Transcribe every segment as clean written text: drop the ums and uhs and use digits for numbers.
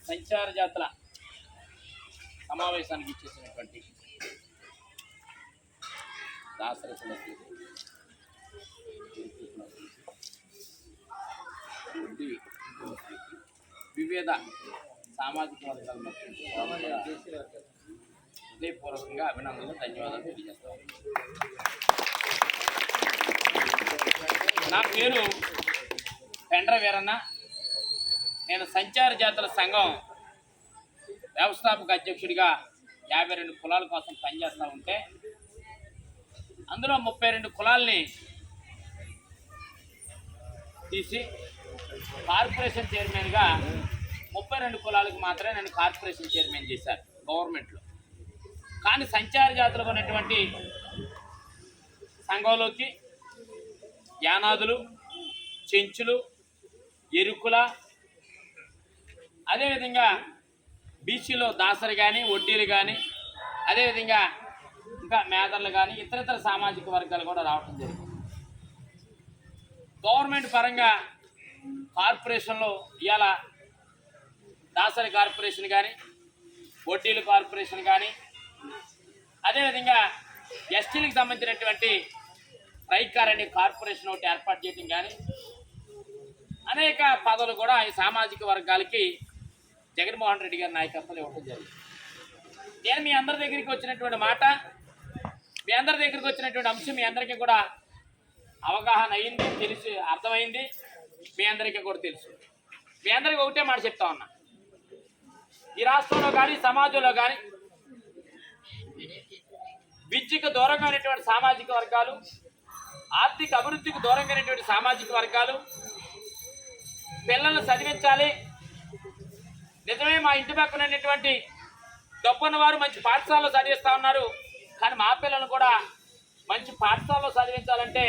సంచార జాతుల సమావేశానికి ఇచ్చేసినటువంటి దాసరథులకి వివిధ సామాజిక వర్గాల హృదయపూర్వకంగా అభినందనలు ధన్యవాదాలు తెలియజేస్తాను. నా పేరు పెండ్ర వీరన్న. నేను సంచార జాతుల సంఘం వ్యవస్థాపక అధ్యక్షుడిగా 52 కులాల కోసం పనిచేస్తూ ఉంటే అందులో 32 కులాలని తీసి కార్పొరేషన్ చైర్మన్గా 32 కులాలకు మాత్రమే నన్ను కార్పొరేషన్ చైర్మన్ చేశారు గవర్నమెంట్లో. కానీ సంచార జాతులకు ఉన్నటువంటి సంఘంలోకి యానాదులు, చెంచులు, ఎరుకుల, అదేవిధంగా బీసీలో దాసరి కానీ, వడ్డీలు కానీ, అదేవిధంగా ఇంకా మేదర్లు కానీ ఇతర సామాజిక వర్గాలు కూడా రావడం జరిగింది. గవర్నమెంట్ పరంగా కార్పొరేషన్లో ఇవాళ దాసరి కార్పొరేషన్ కానీ, వడ్డీలు కార్పొరేషన్ కానీ, అదేవిధంగా ఎస్టీలకు సంబంధించినటువంటి రైకార్ అనే కార్పొరేషన్ ఒకటి ఏర్పాటు చేయడం కానీ అనేక పదవులు కూడా ఈ సామాజిక వర్గాలకి జగన్మోహన్ రెడ్డి గారి నాయకత్వంలో ఇవ్వడం జరిగింది. నేను మీ అందరి దగ్గరికి వచ్చినటువంటి మాట, మీ అందరి దగ్గరికి వచ్చినటువంటి అంశం మీ అందరికీ కూడా అవగాహన అయింది, తెలిసి అర్థమైంది, మీ అందరికీ కూడా తెలుసు. మీ అందరికీ ఒకటే మాట చెప్తా ఉన్నా, ఈ రాష్ట్రంలో కానీ సమాజంలో కానీ విద్యకు దూరంగా ఉన్నటువంటి సామాజిక వర్గాలు, ఆర్థిక అభివృద్ధికి దూరంగా ఉన్నటువంటి సామాజిక వర్గాలు పిల్లలను చదివించాలి. నిజమే, మా ఇంటి పక్కన ఉన్నటువంటి డబ్బున్న వారు మంచి పాఠశాలలో చదివిస్తూ ఉన్నారు. కానీ మా పిల్లలను కూడా మంచి పాఠశాలలో చదివించాలంటే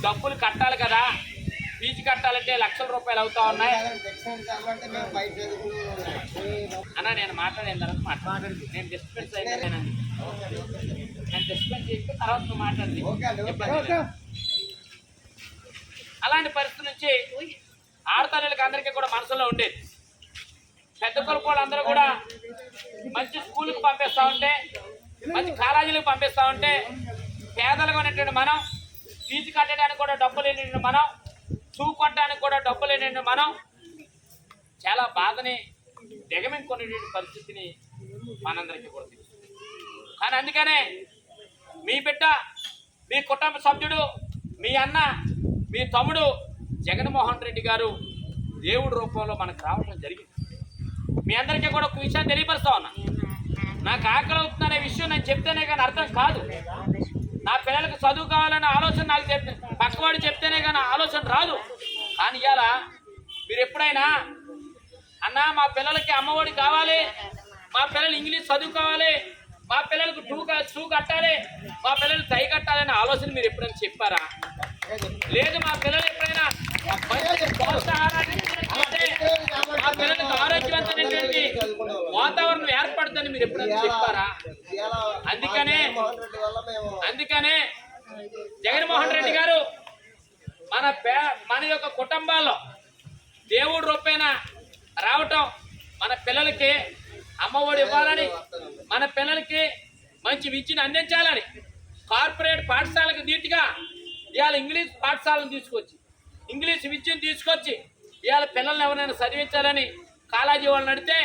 డబ్బులు కట్టాలి కదా. ఫీజు కట్టాలంటే లక్షల రూపాయలు అవుతా ఉన్నాయి అన్న. నేను మాట్లాడిన తర్వాత మాట్లాడండి. నేను డిస్టర్బెన్స్ అయిపోయానండి. నేను డిస్టర్బెన్స్ చేస్తే తర్వాత నువ్వు మాట్లాడండి. అలాంటి పరిస్థితి నుంచి ఆడతల్లులకి అందరికీ కూడా మనసులో ఉండేది. పెద్ద కొడుకు అందరూ కూడా మంచి స్కూల్కి పంపిస్తూ ఉంటే, మంచి కాలేజీలకు పంపిస్తూ ఉంటే, పేదలుగా ఉన్నటువంటి మనం ఫీజు కట్టడానికి కూడా డబ్బులు లేని మనం, షూ కొట్టడానికి కూడా డబ్బులు లేని మనం చాలా బాధని దిగమించుకునేటువంటి పరిస్థితిని మనందరికీ కూడా తెలుసు. కానీ అందుకనే మీ బిడ్డ, మీ కుటుంబ సభ్యుడు, మీ అన్న, మీ తమ్ముడు జగన్మోహన్ రెడ్డి గారు దేవుడి రూపంలో మనకు రావడం జరిగింది. మీ అందరికీ కూడా ఒక విషయాన్ని తెలియపరుస్తా ఉన్నా. నాకు ఆకలి అవుతుందనే విషయం నేను చెప్తేనే కానీ అర్థం కాదు. నా పిల్లలకు చదువు కావాలనే ఆలోచన నాకు చెప్తే, పక్కవాడు చెప్తేనే కానీ ఆలోచన రాదు. కానీ ఇవాళ మీరు ఎప్పుడైనా అన్నా మా పిల్లలకి అమ్మఒడి కావాలి, మా పిల్లలు ఇంగ్లీష్ చదువు కావాలి, మా పిల్లలకు షూ కట్టాలి, మా పిల్లలు టై కట్టాలనే ఆలోచన మీరు ఎప్పుడైనా చెప్పారా? లేదు. మా పిల్లలు ఎప్పుడైనా పోషకాహారాన్ని మా పిల్లలకు ఆరోగ్యవంతమైనటువంటి వాతావరణం ఏర్పడుతుందని మీరు ఎప్పుడైనా చెప్పారా? అందుకనే జగన్మోహన్ రెడ్డి గారు మన యొక్క కుటుంబాల్లో దేవుడి రూపేణ రావటం, మన పిల్లలకి అమ్మఒడి ఇవ్వాలని, మన పిల్లలకి మంచి విద్యను అందించాలని కార్పొరేట్ పాఠశాలకు ధీటుగా ఇవాళ ఇంగ్లీష్ పాఠశాలను తీసుకొచ్చి, ఇంగ్లీష్ విద్యను తీసుకొచ్చి ఇవాళ పిల్లల్ని ఎవరైనా చదివించాలని కాలేజీ వాళ్ళు నడితే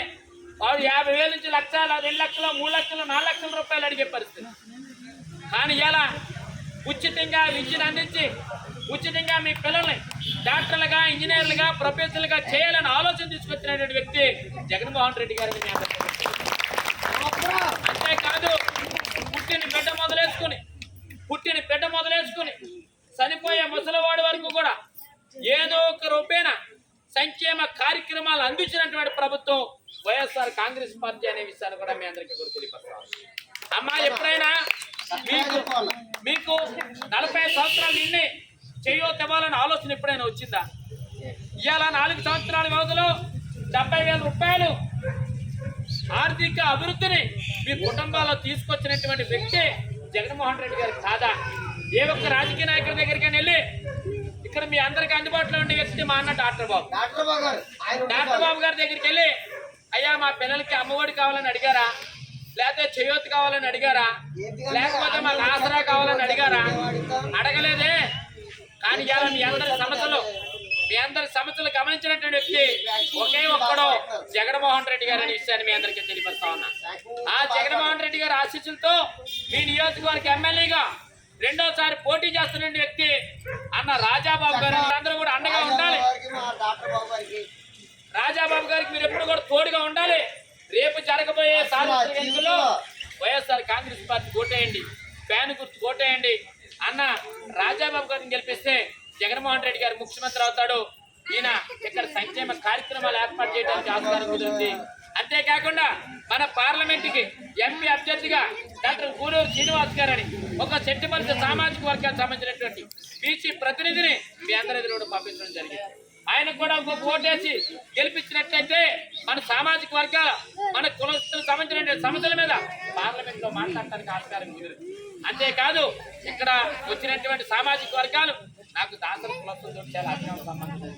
వాడు 50,000 నుంచి 1,00,000, 2 లక్షలు, 3 లక్షలు, 4 లక్షల రూపాయలు అడిగే పరిస్థితి. కానీ ఇలా ఉచితంగా విద్యను అందించి ఉచితంగా మీ పిల్లల్ని డాక్టర్లుగా, ఇంజనీర్లుగా, ప్రొఫెసర్లుగా చేయాలని ఆలోచన తీసుకొచ్చినటువంటి వ్యక్తి జగన్మోహన్ రెడ్డి గారిని. అంతేకాదు పుట్టిన బిడ్డ మొదలేసుకుని చనిపోయే ముసలివాడి వరకు కూడా ఏదో ఒక రూపేణ సంక్షేమ కార్యక్రమాలు అందించినటువంటి ప్రభుత్వం వైఎస్ఆర్ కాంగ్రెస్ పార్టీ అనే విషయాన్ని కూడా మీ అందరికీ కూడా తెలియపరుస్తాం. అమ్మా, ఎప్పుడైనా మీకు 40 సంవత్సరాలు నిన్నే చేయొద్దాలని ఆలోచన ఎప్పుడైనా వచ్చిందా? ఇవాళ 4 సంవత్సరాల వ్యవధిలో 70,000 రూపాయలు ఆర్థిక అభివృద్ధిని మీ కుటుంబాల్లో తీసుకొచ్చినటువంటి వ్యక్తి జగన్మోహన్ రెడ్డి గారు కాదా? ఏ ఒక్క రాజకీయ నాయకుడి దగ్గరికి వెళ్ళి ఇక్కడ మీ అందరికీ అందుబాటులో ఉండే వ్యక్తి మా అన్న డాక్టర్ బాబు గారి దగ్గరికి వెళ్ళి, అయ్యా మా పిల్లలకి అమ్మఒడి కావాలని అడిగారా, లేకపోతే చేయూతి కావాలని అడిగారా, లేకపోతే మాకు ఆసరా కావాలని అడిగారా? అడగలేదే. కానీ ఇవాళ మీ అందరి సమస్యలు గమనించినటువంటి వ్యక్తి ఒకే ఒక్కడో జగన్మోహన్ రెడ్డి గారు అనే విషయాన్ని మీ అందరికీ తెలియపరుస్తా ఉన్నా. ఆ జగన్మోహన్ రెడ్డి గారి ఆశీస్సులతో మీ నియోజకవర్గ ఎమ్మెల్యేగా రెండోసారి పోటీ చేస్తున్న వ్యక్తి అన్న రాజాబాబు గారు. అందరూ కూడా అండగా ఉండాలి. రాజాబాబు గారికి మీరు ఎప్పుడు కూడా తోడుగా ఉండాలి. రేపు జరగబోయే సార్వత్రిక ఎన్నికల్లో వైఎస్ఆర్ కాంగ్రెస్ పార్టీ ఓటేయండి, ఫ్యాన్ గుర్తు ఓటేయండి. అన్న రాజాబాబు గారిని గెలిపిస్తే జగన్మోహన్ రెడ్డి గారు ముఖ్యమంత్రి అవుతాడు. ఈయన ఇక్కడ సంక్షేమ కార్యక్రమాలు ఏర్పాటు చేయడానికి ఆస్కారం కుదిరింది. అంతేకాకుండా మన పార్లమెంటుకి ఎంపీ అభ్యర్థిగా డాక్టర్ గూడూరు శ్రీనివాస్ గారని ఒక చెట్టుపల్లి సామాజిక వర్గానికి సంబంధించినటువంటి బీసీ ప్రతినిధిని మీ అందరి ఎదురు పంపించడం జరిగింది. ఆయనకు కూడా ఇంకొక ఓటేసి గెలిపించినట్లయితే మన సామాజిక వర్గాల మన కులస్తులకు సంబంధించిన సమస్యల మీద పార్లమెంట్ లో మాట్లాడటానికి ఆస్కారం కుదిరింది. అంతేకాదు ఇక్కడ వచ్చినటువంటి సామాజిక వర్గాలు నాకు దాసరి కులస్తులతో చాలా అభిమానం సంబంధం.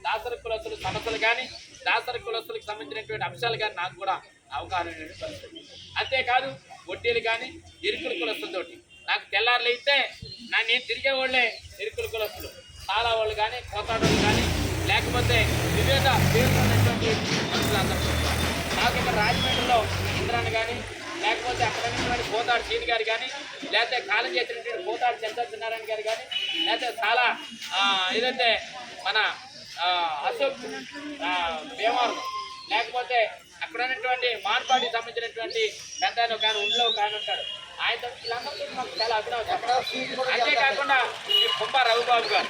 దాసరి కులస్తుల సమస్యలు కానీ దాసరి కులస్తులకు సంబంధించినటువంటి అంశాలు కానీ నాకు కూడా అవగాహన పరిస్థితి. అంతేకాదు వడ్డీలు కానీ ఇరుకుల కులస్తులతోటి నాకు తెల్లారులు అయితే నేను తిరిగే వాళ్ళే ఇరుకుల కులస్తులు, చాలా వాళ్ళు కానీ కోతాడోళ్ళు కానీ లేకపోతే వివిధ పేర్లు ఉన్నటువంటి మనుషులందరూ. నాకు ఇక్కడ రాజమండ్రిలో ఇంద్రాన్ని కానీ లేకపోతే అక్కడ ఉన్నటువంటి పోతాడు సీని గారు కానీ లేకపోతే కాలం చేసినటువంటి పోతాడు చంద్రనారాయణ గారు కానీ లేకపోతే చాలా ఏదైతే మన అశోక్ భీమవరం లేకపోతే అక్కడ ఉన్నటువంటి మార్పాటికి సంబంధించినటువంటి పెద్ద కానీ ఉండిలో కానీ ఉంటాడు. ఆయనతో వీళ్ళందరితో మాకు చాలా అభినవం. అంతేకాకుండా ఈ కుంభ రఘుబాబు గారు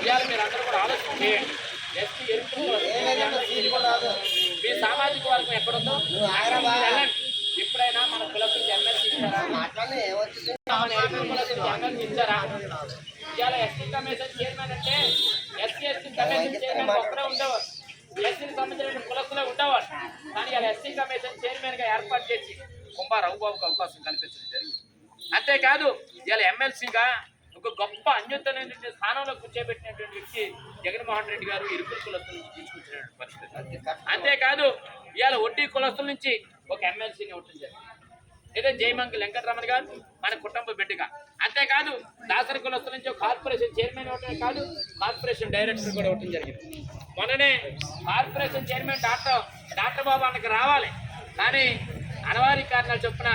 ఇవాళ మీరు అందరూ కూడా ఆలోచన చేయండి. ఎస్టీ మీ సామాజిక వర్గం ఎక్కడుందో వెళ్ళండి. ఎప్పుడైనా మన కులస్తులకు ఎమ్మెల్సీ ఇచ్చారా? ఇవాళ ఎస్టీ కమిషన్ చైర్మన్ అంటే ఎస్సీ కమిషన్ చైర్మన్ ఒక్కడే ఉండేవారు, ఎస్సీకి సంబంధించిన కులస్తులే ఉండేవారు. కానీ ఇలా ఎస్సీ కమిషన్ చైర్మన్ గా ఏర్పాటు చేసి కుంభ రఘుబాబుకు అవకాశం కల్పించడం జరిగింది. అంతేకాదు ఇలా ఎమ్మెల్సీగా ఒక గొప్ప అన్యుతమైనటువంటి స్థానంలో కూర్చోబెట్టినటువంటి వ్యక్తి జగన్మోహన్ రెడ్డి గారు ఇరుకుల కులస్తుల నుంచి తీసుకొచ్చినటువంటి పరిస్థితి. అంతేకాదు ఇవాళ వడ్డీ కులస్తుల నుంచి ఒక ఎమ్మెల్సీని ఇవ్వటం జరిగింది. ఇదే జయమంగ వెంకటరమణ గారు మన కుటుంబ బిడ్డగా. అంతేకాదు దాసరి కులస్తుల నుంచి కార్పొరేషన్ చైర్మన్ ఇవ్వటమే కాదు కార్పొరేషన్ డైరెక్టర్ కూడా ఇవ్వటం జరిగింది. మొన్ననే కార్పొరేషన్ చైర్మన్ డాక్టర్ బాబు అన్నకి రావాలి, కానీ అనివార్య కారణాలు చొప్పున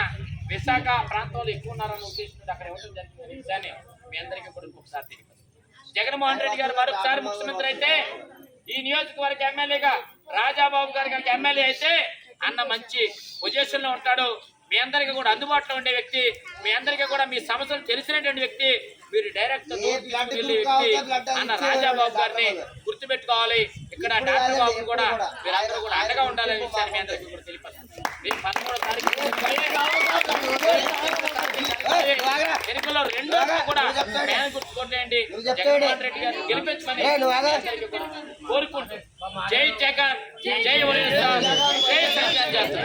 విశాఖ ప్రాంతంలో ఎక్కువ ఉన్నారన్న ఉద్దేశంతో అక్కడ ఇవ్వడం జరిగింది. విషయాన్ని మీ అందరికీ కూడా ఇంకొకసారి తెలియదు. జగన్మోహన్ రెడ్డి గారు మరొకసారి ముఖ్యమంత్రి అయితే ఈ నియోజకవర్గ ఎమ్మెల్యేగా రాజాబాబు గారు కనుక ఎమ్మెల్యే అయితే అన్న మంచి పొజిషన్ లో ఉంటాడు. మీ అందరికీ కూడా అందుబాటులో ఉండే వ్యక్తి, మీ అందరికీ కూడా మీ సమస్యలు తెలిసినటువంటి వ్యక్తి, మీరు డైరెక్ట్ వెళ్ళే వ్యక్తి అన్న రాజాబాబు గారిని గుర్తుపెట్టుకోవాలి. ఇక్కడ డాక్టర్ బాబు కూడా మీరందరూ కూడా అండగా ఉండాలనే విషయాన్ని మీ అందరికీ కూడా తెలియపరుస్తారు. మీరు 13వ తారీఖు ఎన్నికల్లో రెండో కూడా నేను గుర్తుకొట్టేయండి. జగన్మోహన్ రెడ్డి గారిని గెలిపించమని కోరుకుంటూ జై జగన్, జై వైఎస్ఆర్, జై సంజయ్.